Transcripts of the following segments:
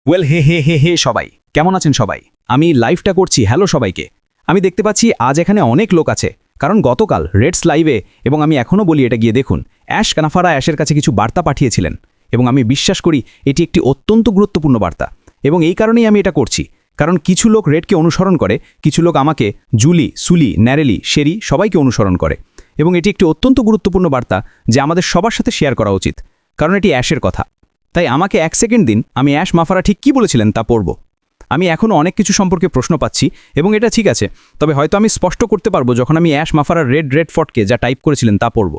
Well হে হে হে হে সবাই কেমন আছেন সবাই? আমি লাইভটা করছি। হ্যালো সবাইকে। আমি দেখতে পাচ্ছি আজ এখানে অনেক লোক আছে, কারণ গতকাল রেডস লাইভে, এবং আমি এখনও বলি এটা গিয়ে দেখুন, অ্যাশ কানাফারা অ্যাশের কাছে কিছু বার্তা পাঠিয়েছিলেন, এবং আমি বিশ্বাস করি এটি একটি অত্যন্ত গুরুত্বপূর্ণ বার্তা, এবং এই কারণেই আমি এটা করছি। কারণ কিছু লোক রেডকে অনুসরণ করে, কিছু লোক আমাকে, জুলি, সুলি, ন্যারেলি, শেরি সবাইকে অনুসরণ করে, এবং এটি একটি অত্যন্ত গুরুত্বপূর্ণ বার্তা যে আমাদের সবার সাথে শেয়ার করা উচিত, কারণ এটি অ্যাশের কথা। তাই আমাকে 1 সেকেন্ড দিন, আমি অ্যাশ মাফারা ঠিক কী বলেছিলেন তা পড়ব। আমি এখনও অনেক কিছু সম্পর্কে প্রশ্ন পাচ্ছি, এবং এটা ঠিক আছে, তবে হয়তো আমি স্পষ্ট করতে পারবো যখন আমি অ্যাশ মাফারার রেড ফটকে যা টাইপ করেছিলেন তা পড়ব।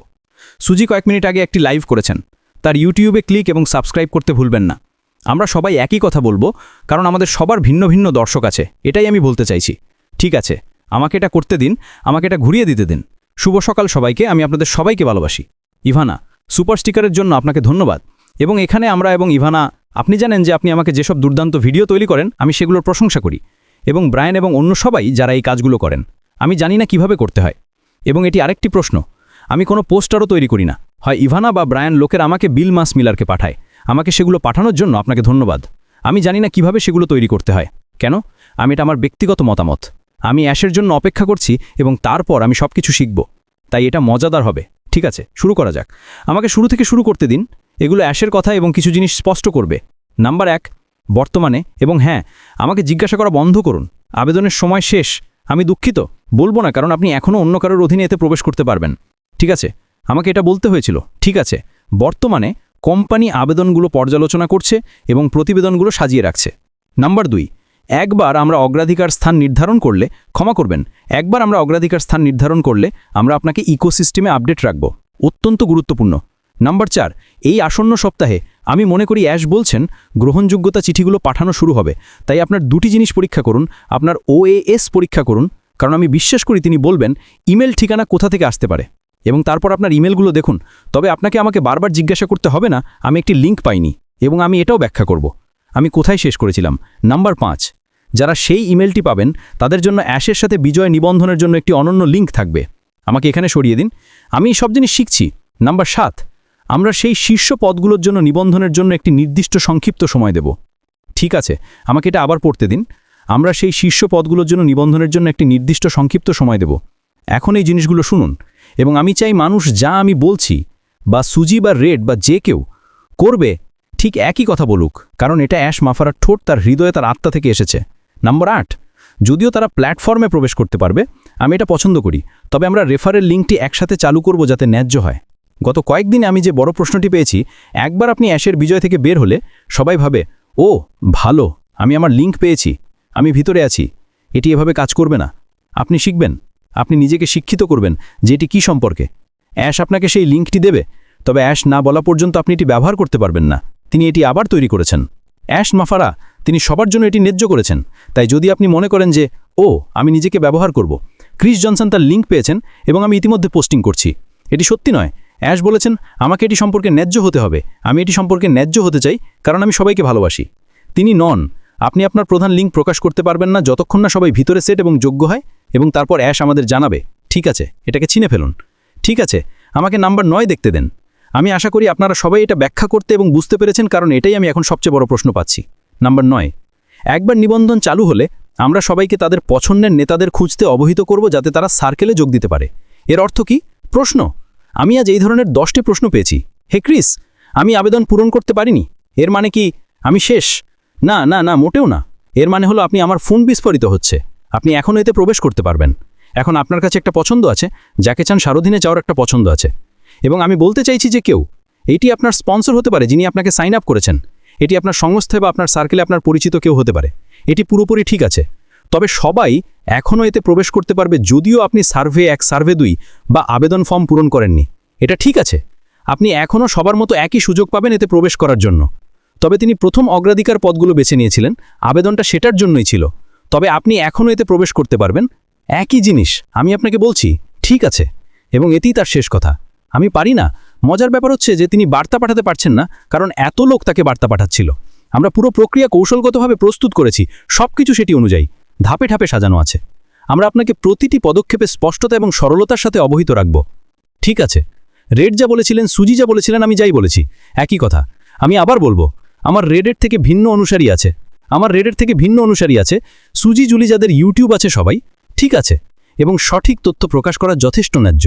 সুজি কয়েক মিনিট আগে একটি লাইভ করেছেন, তার ইউটিউবে ক্লিক এবং সাবস্ক্রাইব করতে ভুলবেন না। আমরা সবাই একই কথা বলবো, কারণ আমাদের সবার ভিন্ন ভিন্ন দর্শক আছে, এটাই আমি বলতে চাইছি। ঠিক আছে, আমাকে এটা করতে দিন, আমাকে এটা ঘুরিয়ে দিতে দিন। শুভ সকাল সবাইকে, আমি আপনাদের সবাইকে ভালোবাসি। ইভানা, সুপার স্টিকারের জন্য আপনাকে ধন্যবাদ। এবং এখানে আমরা এবং ইভানা, আপনি জানেন যে আপনি আমাকে যেসব দুর্দান্ত ভিডিও তৈরি করেন আমি সেগুলোর প্রশংসা করি, এবং ব্রায়ান এবং অন্য সবাই যারা এই কাজগুলো করেন, আমি জানি না কিভাবে করতে হয়। এবং এটি আরেকটি প্রশ্ন, আমি কোনো পোস্টারও তৈরি করি না, হয় ইভানা বা ব্রায়ান লোকের আমাকে বিল মাস মিলারকে পাঠায়, আমাকে সেগুলো পাঠানোর জন্য আপনাকে ধন্যবাদ। আমি জানি না কিভাবে সেগুলো তৈরি করতে হয়। কেন? এটা আমার ব্যক্তিগত মতামত। আমি অ্যাশের জন্য অপেক্ষা করছি, এবং তারপর আমি সব কিছু শিখব, তাই এটা মজাদার হবে। ঠিক আছে, শুরু করা যাক। আমাকে শুরু থেকে শুরু করতে দিন। এগুলো অ্যাশের কথা এবং কিছু জিনিস স্পষ্ট করবে। নাম্বার 1, বর্তমানে, এবং হ্যাঁ, আমাকে জিজ্ঞাসা করা বন্ধ করুন। আবেদনের সময় শেষ। আমি দুঃখিত, বলবো না, কারণ আপনি এখনও অন্য কারোর অধীনে এতে প্রবেশ করতে পারবেন। ঠিক আছে, আমাকে এটা বলতে হয়েছিল। ঠিক আছে, বর্তমানে কোম্পানি আবেদনগুলো পর্যালোচনা করছে এবং প্রতিবেদনগুলো সাজিয়ে রাখছে। নাম্বার 2, একবার আমরা অগ্রাধিকার স্থান নির্ধারণ করলে, ক্ষমা করবেন, একবার আমরা অগ্রাধিকার স্থান নির্ধারণ করলে আমরা আপনাকে ইকোসিস্টেমে আপডেট রাখব। অত্যন্ত গুরুত্বপূর্ণ। নাম্বার 4, এই আসন্ন সপ্তাহে আমি মনে করি অ্যাশ বলছেন গ্রহণযোগ্যতা চিঠিগুলো পাঠানো শুরু হবে, তাই আপনার দুটি জিনিস পরীক্ষা করুন। আপনার OAS পরীক্ষা করুন, কারণ আমি বিশ্বাস করি তিনি বলবেন ইমেল ঠিকানা কোথা থেকে আসতে পারে, এবং তারপর আপনার ইমেলগুলো দেখুন। তবে আপনাকে আমাকে বারবার জিজ্ঞাসা করতে হবে না আমি একটি লিঙ্ক পাইনি, এবং আমি এটাও ব্যাখ্যা করব আমি কোথায় শেষ করেছিলাম। নাম্বার 5, যারা সেই ইমেলটি পাবেন তাদের জন্য অ্যাশের সাথে বিজয় নিবন্ধনের জন্য একটি অনন্য লিঙ্ক থাকবে। আমাকে এখানে সরিয়ে দিন, আমি সব জিনিস শিখছি। নাম্বার 7, আমরা সেই শীর্ষ পদগুলোর জন্য নিবন্ধনের জন্য একটি নির্দিষ্ট সংক্ষিপ্ত সময় দেব। ঠিক আছে, আমাকে এটা আবার পড়তে দিন। আমরা সেই শীর্ষ পদগুলোর জন্য নিবন্ধনের জন্য একটি নির্দিষ্ট সংক্ষিপ্ত সময় দেব। এখন এই জিনিসগুলো শুনুন, এবং আমি চাই মানুষ যা আমি বলছি, বা সুজি বা রেড বা যে কেউ করবে, ঠিক একই কথা বলুক, কারণ এটা অ্যাশ মাফারার ঠোঁট, তার হৃদয়ে, তার আত্মা থেকে এসেছে। নাম্বার 8, যদিও তারা প্ল্যাটফর্মে প্রবেশ করতে পারবে, আমি এটা পছন্দ করি, তবে আমরা রেফারেল লিঙ্কটি একসাথে চালু করব যাতে ন্যায্য হয়। গত কয়েকদিনে আমি যে বড় প্রশ্নটি পেয়েছি, একবার আপনি অ্যাশের বিজয় থেকে বের হলে সবাই ভাবে, ও ভালো, আমি আমার লিঙ্ক পেয়েছি, আমি ভিতরে আছি। এটি এভাবে কাজ করবে না। আপনি শিখবেন, আপনি নিজেকে শিক্ষিত করবেন যে এটি কী সম্পর্কে। অ্যাশ আপনাকে সেই লিঙ্কটি দেবে, তবে অ্যাশ না বলা পর্যন্ত আপনি এটি ব্যবহার করতে পারবেন না। তিনি এটি আবার তৈরি করেছেন। অ্যাশ মাফারা, তিনি সবার জন্য এটি ন্যায্য করেছেন। তাই যদি আপনি মনে করেন যে আমি নিজেকে ব্যবহার করব, ক্রিস জনসন তার লিঙ্ক পেয়েছেন, এবং আমি ইতিমধ্যে পোস্টিং করছি। এটি সত্যি নয়। অ্যাশ বলেছেন আমাকে এটি সম্পর্কে ন্যায্য হতে হবে। আমি এটি সম্পর্কে ন্যায্য হতে চাই, কারণ আমি সবাইকে ভালোবাসি। তিনি নন। আপনি আপনার প্রধান লিঙ্ক প্রকাশ করতে পারবেন না যতক্ষণ না সবাই ভিতরে সেট এবং যোগ্য হয়, এবং তারপর অ্যাশ আমাদের জানাবে। ঠিক আছে, এটাকে চিনে ফেলুন। ঠিক আছে, আমাকে নাম্বার 9 দেখতে দেন। আমি আশা করি আপনারা সবাই এটা ব্যাখ্যা করতে এবং বুঝতে পেরেছেন, কারণ এটাই আমি এখন সবচেয়ে বড় প্রশ্ন পাচ্ছি। নাম্বার 9, একবার নিবন্ধন চালু হলে আমরা সবাইকে তাদের পছন্দের নেতাদের খুঁজতে অবহিত করব, যাতে তারা সার্কেলে যোগ দিতে পারে। এর অর্থ কি? প্রশ্ন, আমি আজ এই ধরনের 10টি প্রশ্ন পেয়েছি। হে ক্রিস, আমি আবেদন পূরণ করতে পারিনি, এর মানে কি আমি শেষ? না না না, মোটেও না। এর মানে হলো আপনি আমার ফোন বিস্ফোরিত হচ্ছে, আপনি এখনও এতে প্রবেশ করতে পারবেন। এখন আপনার কাছে একটা পছন্দ আছে, যাকে চান সারাদিনে যাওয়ার একটা পছন্দ আছে। এবং আমি বলতে চাইছি যে কেউ, এইটি আপনার স্পন্সর হতে পারে যিনি আপনাকে সাইন আপ করেছেন, এটি আপনার সংস্থায় বা আপনার সার্কেলে আপনার পরিচিত কেউ হতে পারে। এটি পুরোপুরি ঠিক আছে। তবে সবাই এখনও এতে প্রবেশ করতে পারবে যদিও আপনি সার্ভে 1, সার্ভে 2 বা আবেদন ফর্ম পূরণ করেননি। এটা ঠিক আছে। আপনি এখনও সবার মতো একই সুযোগ পাবেন এতে প্রবেশ করার জন্য। তবে তিনি প্রথম অগ্রাধিকার পদগুলো বেছে নিয়েছিলেন, আবেদনটা সেটার জন্যই ছিল। তবে আপনি এখনও এতে প্রবেশ করতে পারবেন। একই জিনিস আমি আপনাকে বলছি। ঠিক আছে, এবং এতেই তার শেষ কথা। আমি পারি না। মজার ব্যাপার হচ্ছে যে তিনি বার্তা পাঠাতে পারছেন না, কারণ এত লোক তাকে বার্তা পাঠাচ্ছিল। আমরা পুরো প্রক্রিয়া কৌশলগতভাবে প্রস্তুত করেছি, সবকিছু সেটি অনুযায়ী ধাপে ধাপে সাজানো আছে। আমরা আপনাকে প্রতিটি পদক্ষেপে স্পষ্টতা এবং সরলতার সাথে অবহিত রাখব। ঠিক আছে, রেড যা বলেছিলেন, সুজি যা বলেছিলেন, আমি যাই বলেছি একই কথা। আমি আবার বলবো, আমার রেডের থেকে ভিন্ন অনুসারী আছে সুজি জুলি যাদের ইউটিউব আছে সবাই ঠিক আছে এবং সঠিক তথ্য প্রকাশ করা যথেষ্ট ন্যায্য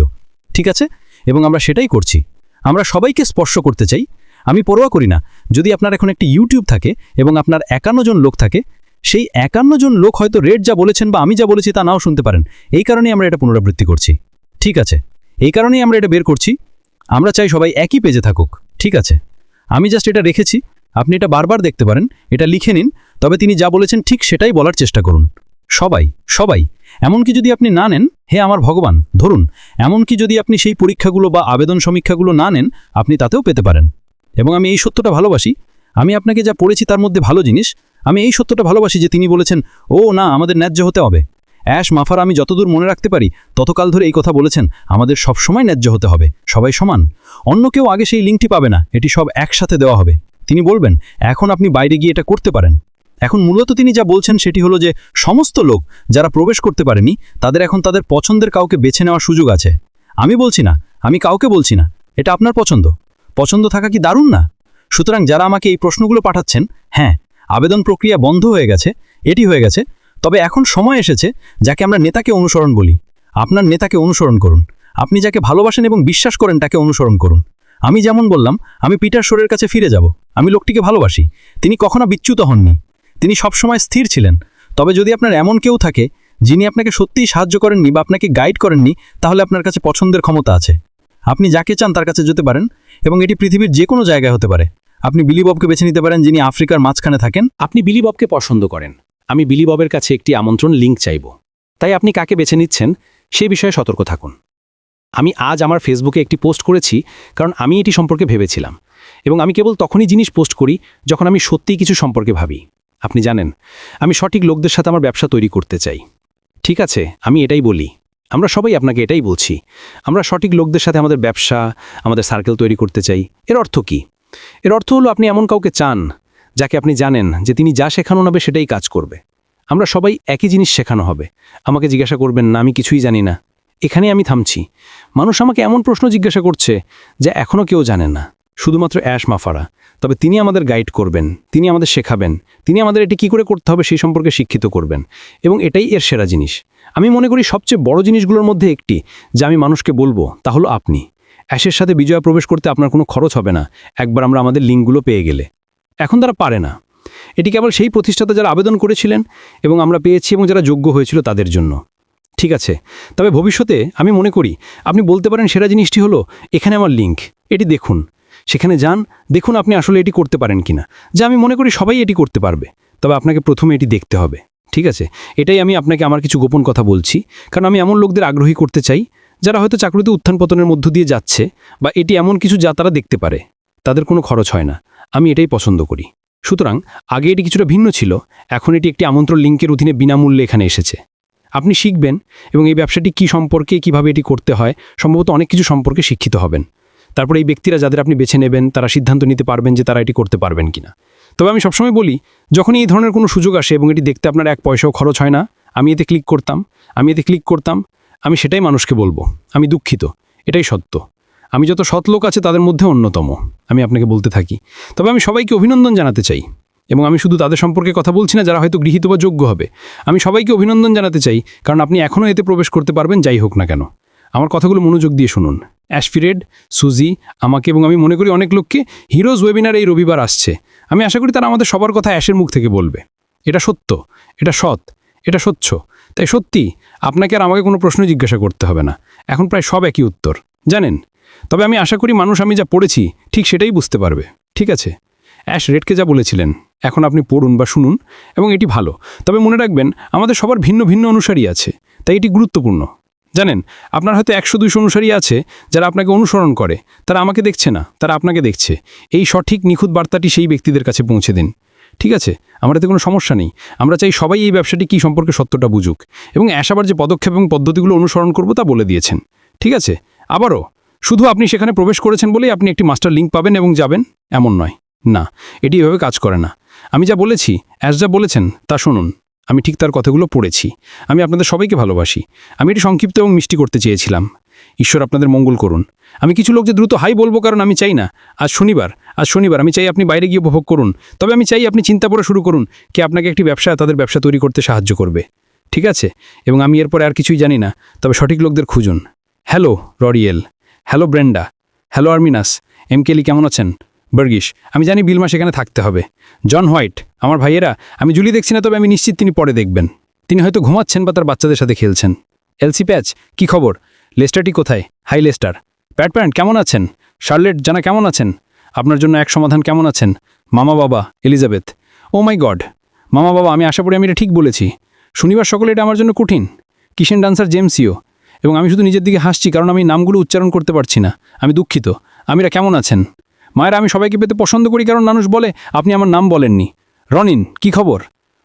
ঠিক আছে এবং আমরা সেটাই করছি আমরা সবাইকে স্পর্শ করতে চাই আমি পরোয়া করি না যদি আপনার এখন একটি ইউটিউব থাকে এবং আপনার 51 জন লোক থাকে সেই 51 জন লোক হয়তো রেড যা বলেছেন বা আমি যা বলেছি তা নাও শুনতে পারেন এই কারণেই আমরা এটা পুনরাবৃত্তি করছি ঠিক আছে এই কারণেই আমরা এটা বের করছি আমরা চাই সবাই একই পেজে থাকুক ঠিক আছে আমি জাস্ট এটা রেখেছি আপনি এটা বারবার দেখতে পারেন এটা লিখে নিন তবে তিনি যা বলেছেন ঠিক সেটাই বলার চেষ্টা করুন সবাই এমনকি যদি আপনি না নেন হে আমার ভগবান ধরুন এমনকি যদি আপনি সেই পরীক্ষাগুলো বা আবেদন সমীক্ষাগুলো না নেন আপনি তাতেও পেতে পারেন এবং আমি এই সত্যটা ভালোবাসি আমি আপনাকে যা পড়েছি তার মধ্যে ভালো জিনিস আমি এই সত্যটা ভালোবাসি যে তিনি বলেছেন ও না আমাদের ন্যায্য হতে হবে অ্যাশ মাফার আমি যতদূর মনে রাখতে পারি ততকাল ধরে এই কথা বলেছেন আমাদের সবসময় ন্যায্য হতে হবে সবাই সমান অন্য কেউ আগে সেই লিঙ্কটি পাবে না এটি সব একসাথে দেওয়া হবে তিনি বলবেন এখন আপনি বাইরে গিয়ে এটা করতে পারেন এখন মূলত তিনি যা বলছেন সেটি হলো যে সমস্ত লোক যারা প্রবেশ করতে পারেনি তাদের এখন তাদের পছন্দের কাউকে বেছে নেওয়ার সুযোগ আছে আমি বলছি না আমি কাউকে বলছি না এটা আপনার পছন্দ থাকা কি দারুণ না সুতরাং যারা আমাকে এই প্রশ্নগুলো পাঠাচ্ছেন হ্যাঁ আবেদন প্রক্রিয়া বন্ধ হয়ে গেছে এটি হয়ে গেছে তবে এখন সময় এসেছে যাকে আমরা নেতাকে অনুসরণ বলি আপনার নেতাকে অনুসরণ করুন আপনি যাকে ভালোবাসেন এবং বিশ্বাস করেন তাকে অনুসরণ করুন আমি যেমন বললাম আমি পিটার শোরের কাছে ফিরে যাব আমি লোকটিকে ভালোবাসি তিনি কখনো বিচ্যুত হননি তিনি সবসময় স্থির ছিলেন তবে যদি আপনার এমন কেউ থাকে যিনি আপনাকে সত্যিই সাহায্য করেননি বা আপনাকে গাইড করেননি তাহলে আপনার কাছে পছন্দের ক্ষমতা আছে আপনি যাকে চান তার কাছে যেতে পারেন এবং এটি পৃথিবীর যে কোনো জায়গায় হতে পারে আপনি বিলি ববকে বেছে নিতে পারেন যিনি আফ্রিকার মাঝখানে থাকেন আপনি বিলি ববকে পছন্দ করেন আমি বিলি ববের কাছে একটি আমন্ত্রণ লিঙ্ক চাইব তাই আপনি কাকে বেছে নিচ্ছেন সে বিষয়ে সতর্ক থাকুন আমি আজ আমার ফেসবুকে একটি পোস্ট করেছি কারণ আমি এটি সম্পর্কে ভেবেছিলাম এবং আমি কেবল তখনই জিনিস পোস্ট করি যখন আমি সত্যিই কিছু সম্পর্কে ভাবি আপনি জানেন আমি সঠিক লোকদের সাথে আমার ব্যবসা তৈরি করতে চাই ঠিক আছে আমি এটাই বলি আমরা সবাই আপনাকে এটাই বলছি আমরা সঠিক লোকদের সাথে আমাদের ব্যবসা আমাদের সার্কেল তৈরি করতে চাই এর অর্থ কি এর অর্থ হলো আপনি এমন কাউকে চান যাকে আপনি জানেন যে তিনি যা শেখানো হবে সেটাই কাজ করবে আমরা সবাই একই জিনিস শেখানো হবে আমাকে জিজ্ঞাসা করবেন না আমি কিছুই জানি না এখানে আমি থামছি মানুষ আমাকে এমন প্রশ্ন জিজ্ঞাসা করছে যা এখনও কেউ জানে না শুধুমাত্র অ্যাশ মাফারা তবে তিনি আমাদের গাইড করবেন তিনি আমাদের শেখাবেন তিনি আমাদের এটি কী করে করতে হবে সেই সম্পর্কে শিক্ষিত করবেন এবং এটাই এর সেরা জিনিস আমি মনে করি সবচেয়ে বড় জিনিসগুলোর মধ্যে একটি যা আমি মানুষকে বলবো তা হলো আপনি অ্যাশের সাথে বিজয়া প্রবেশ করতে আপনার কোনো খরচ হবে না একবার আমরা আমাদের লিঙ্কগুলো পেয়ে গেলে এখন তারা পারে না এটি কেবল সেই প্রতিষ্ঠাতা যারা আবেদন করেছিলেন এবং আমরা পেয়েছি এবং যারা যোগ্য হয়েছিল তাদের জন্য ঠিক আছে তবে ভবিষ্যতে আমি মনে করি আপনি বলতে পারেন সেরা জিনিসটি হলো এখানে আমার লিঙ্ক এটি দেখুন সেখানে যান দেখুন আপনি আসলে এটি করতে পারেন কিনা যা আমি মনে করি সবাই এটি করতে পারবে তবে আপনাকে প্রথমে এটি দেখতে হবে ঠিক আছে এটাই আমি আপনাকে আমার কিছু গোপন কথা বলছি কারণ আমি এমন লোকদের আগ্রহী করতে চাই যারা হয়তো চাকরিতে উত্থান পতনের মধ্য দিয়ে যাচ্ছে বা এটি এমন কিছু যা তারা দেখতে পারে তাদের কোনো খরচ হয় না আমি এটাই পছন্দ করি সুতরাং আগে এটি কিছুটা ভিন্ন ছিল এখন এটি একটি আমন্ত্রণ লিঙ্কের অধীনে বিনামূল্যে এখানে এসেছে আপনি শিখবেন এবং এই ব্যবসাটি কী সম্পর্কে কিভাবে এটি করতে হয় সম্ভবত অনেক কিছু সম্পর্কে শিক্ষিত হবেন তারপর এই ব্যক্তিরা যাদের আপনি বেছে নেবেন তারা সিদ্ধান্ত নিতে পারবেন যে তারা এটি করতে পারবেন কিনা তবে আমি সবসময় বলি যখনই এই ধরনের কোনো সুযোগ আসে এবং এটি দেখতে আপনার এক পয়সাও খরচ হয় না আমি এতে ক্লিক করতাম আমি সেটাই মানুষকে বলবো আমি দুঃখিত এটাই সত্য আমি যত সৎ লোক আছে তাদের মধ্যে অন্যতম আমি আপনাকে বলতে থাকি তবে আমি সবাইকে অভিনন্দন জানাতে চাই এবং আমি শুধু তাদের সম্পর্কে কথা বলছি না যারা হয়তো গৃহীত বা যোগ্য হবে আমি সবাইকে অভিনন্দন জানাতে চাই কারণ আপনি এখনও এতে প্রবেশ করতে পারবেন যাই হোক না কেন আমার কথাগুলো মনোযোগ দিয়ে শুনুন অ্যাশফিরেড সুজি আমাকে এবং আমি মনে করি অনেক লোককে হিরোজ ওয়েবিনার এই রবিবার আসছে আমি আশা করি তারা আমাদের সবার কথা অ্যাশের মুখ থেকে বলবে এটা সত্য এটা সৎ এটা স্বচ্ছ তাই সত্যি আপনাকে আর আমাকে কোনো প্রশ্ন জিজ্ঞাসা করতে হবে না এখন প্রায় সব একই উত্তর জানেন তবে আমি আশা করি মানুষ আমি যা পড়েছি ঠিক সেটাই বুঝতে পারবে ঠিক আছে অ্যাশ রেডকে যা বলেছিলেন এখন আপনি পড়ুন বা শুনুন এবং এটি ভালো তবে মনে রাখবেন আমাদের সবার ভিন্ন ভিন্ন অনুসারী আছে তাই এটি গুরুত্বপূর্ণ জানেন আপনার হয়তো 100-200 অনুসারী আছে যারা আপনাকে অনুসরণ করে তারা আমাকে দেখছে না তারা আপনাকে দেখছে এই সঠিক নিখুঁত বার্তাটি সেই ব্যক্তিদের কাছে পৌঁছে দিন ঠিক আছে আমার এতে কোনো সমস্যা নেই আমরা চাই সবাই এই ব্যবসাটি কী সম্পর্কে সত্যটা বুঝুক এবং আবার যে পদক্ষেপ এবং পদ্ধতিগুলো অনুসরণ করব তা বলে দিয়েছেন ঠিক আছে আবারও শুধু আপনি সেখানে প্রবেশ করেছেন বলেই আপনি একটি মাস্টার লিঙ্ক পাবেন এবং যাবেন এমন নয় না এটি এভাবে কাজ করে না আমি যা বলেছি অ্যাশ যা বলেছেন তা শুনুন আমি ঠিক তার কথাগুলো পড়েছি। আমি আপনাদের সবাইকে ভালোবাসি। আমি এটি সংক্ষিপ্ত এবং মিষ্টি করতে চেয়েছিলাম। ঈশ্বর আপনাদের মঙ্গল করুন। আমি কিছু লোক যে দ্রুত হাই বলবো, কারণ আমি চাই না আজ শনিবার আমি চাই আপনি বাইরে গিয়ে উপভোগ করুন। তবে আমি চাই আপনি চিন্তা করে শুরু করুন কে আপনাকে একটি ব্যবসা তাদের ব্যবসা তৈরি করতে সাহায্য করবে। ঠিক আছে? এবং আমি এরপরে আর কিছুই জানি না, তবে সঠিক লোকদের খুঁজুন। হ্যালো ররিয়েল, hello Brenda, hello Arminas, M Kelly কেমন আছেন? বার্গিস, আমি জানি বিলমা সেখানে থাকতে হবে। জন হোয়াইট, আমার ভাইয়েরা, আমি জুলি দেখছি না, তবে আমি নিশ্চিত তিনি পরে দেখবেন। তিনি হয়তো ঘুমাচ্ছেন বা তার বাচ্চাদের সাথে খেলছেন। এলসি প্যাচ, কি খবর? লেস্টারটি কোথায়? High Leicester. প্যাট প্যান্ট কেমন আছেন? শার্লেট জানা কেমন আছেন? আপনার জন্য এক সমাধান কেমন আছেন? মামা বাবা এলিজাবেথ, ও মাই গড, মামা বাবা, আমি আশা করি আমি এটা ঠিক বলেছি। শনিবার সকলে এটা আমার জন্য কঠিন। কিষেন ডান্সার জেমসিও, এবং আমি শুধু নিজের দিকে হাসছি কারণ আমি নামগুলো উচ্চারণ করতে পারছি না। আমি দুঃখিত। আমিরা কেমন আছেন? মায়েরা, আমি সবাইকে পেতে পছন্দ করি কারণ মানুষ বলে আপনি আমার নাম বলেননি। রনিন, কি খবর?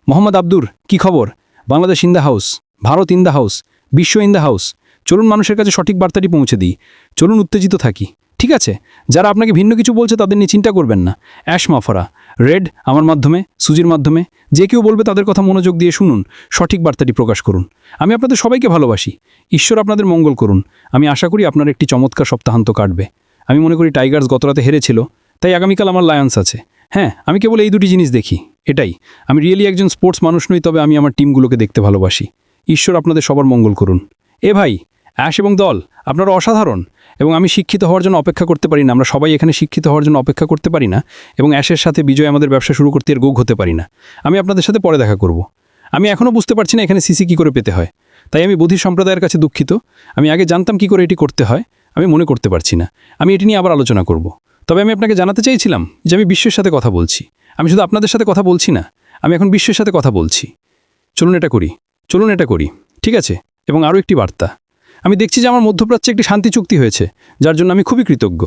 মোহাম্মদ আব্দুর, কি খবর? Bangladesh in the house, Bharat in the house, বিশ্ব ইন দ্য হাউস। চলুন মানুষের কাছে সঠিক বার্তাটি পৌঁছে দিই। চলুন উত্তেজিত থাকি। ঠিক আছে? যারা আপনাকে ভিন্ন কিছু বলছে তাদের নিয়ে চিন্তা করবেন না। অ্যাশ মাফারা, রেড আমার মাধ্যমে, সুজির মাধ্যমে, যে কেউ বলবে তাদের কথা মনোযোগ দিয়ে শুনুন, সঠিক বার্তাটি প্রকাশ করুন। আমি আপনাদের সবাইকে ভালোবাসি। ঈশ্বর আপনাদের মঙ্গল করুন। আমি আশা করি আপনার একটি চমৎকার সপ্তাহান্ত কাটবে। আমি মনে করি টাইগার্স গতরাতে হেরেছিল, তাই আগামীকাল আমার লায়ন্স আছে। হ্যাঁ, আমি কেবল এই দুটি জিনিস দেখি, এটাই। আমি রিয়েলি একজন স্পোর্টস মানুষ নই, তবে আমি আমার টিমগুলোকে দেখতে ভালোবাসি। ঈশ্বর আপনাদের সবার মঙ্গল করুন। এ ভাই, অ্যাশ এবং দল, আপনারা অসাধারণ। এবং আমি শিক্ষিত হওয়ার জন্য অপেক্ষা করতে পারি না। আমরা সবাই এখানে শিক্ষিত হওয়ার জন্য অপেক্ষা করতে পারি না, এবং অ্যাশের সাথে বিজয় আমাদের ব্যবসা শুরু করতে এর গোগ হতে পারি না। আমি আপনাদের সাথে পরে দেখা করব। আমি এখনও বুঝতে পারছি না এখানে সিসি কী করে পেতে হয়, তাই আমি বুদ্ধি সম্প্রদায়ের কাছে দুঃখিত। আমি আগে জানতাম কী করে এটি করতে হয়, আমি মনে করতে পারছি না। আমি এটি নিয়ে আবার আলোচনা করব। তবে আমি আপনাকে জানাতে চাইছিলাম যে আমি বিশ্বের সাথে কথা বলছি। আমি শুধু আপনাদের সাথে কথা বলছি না, আমি এখন বিশ্বের সাথে কথা বলছি। চলুন এটা করি। ঠিক আছে? এবং আরও একটি বার্তা। আমি দেখছি যে আমার মধ্যপ্রাচ্যে একটি শান্তি চুক্তি হয়েছে, যার জন্য আমি খুবই কৃতজ্ঞ।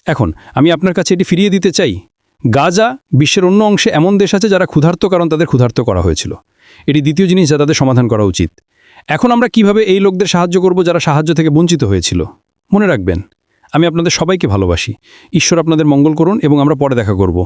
এখন আমি আপনার কাছে এটি ফিরিয়ে দিতে চাই। গাজা বিশ্বের অন্য অংশে এমন দেশ আছে যারা ক্ষুধার্ত, কারণ তাদের ক্ষুধার্ত করা হয়েছিল। এটি দ্বিতীয় জিনিস যা তাদের সমাধান করা উচিত। এখন আমরা কিভাবে এই লোকদের সাহায্য করব যারা সাহায্য থেকে বঞ্চিত হয়েছিল? মনে রাখবেন, আমি আপনাদের সবাইকে ভালোবাসি। ঈশ্বর আপনাদের মঙ্গল করুন, এবং আমরা পরে দেখা করব।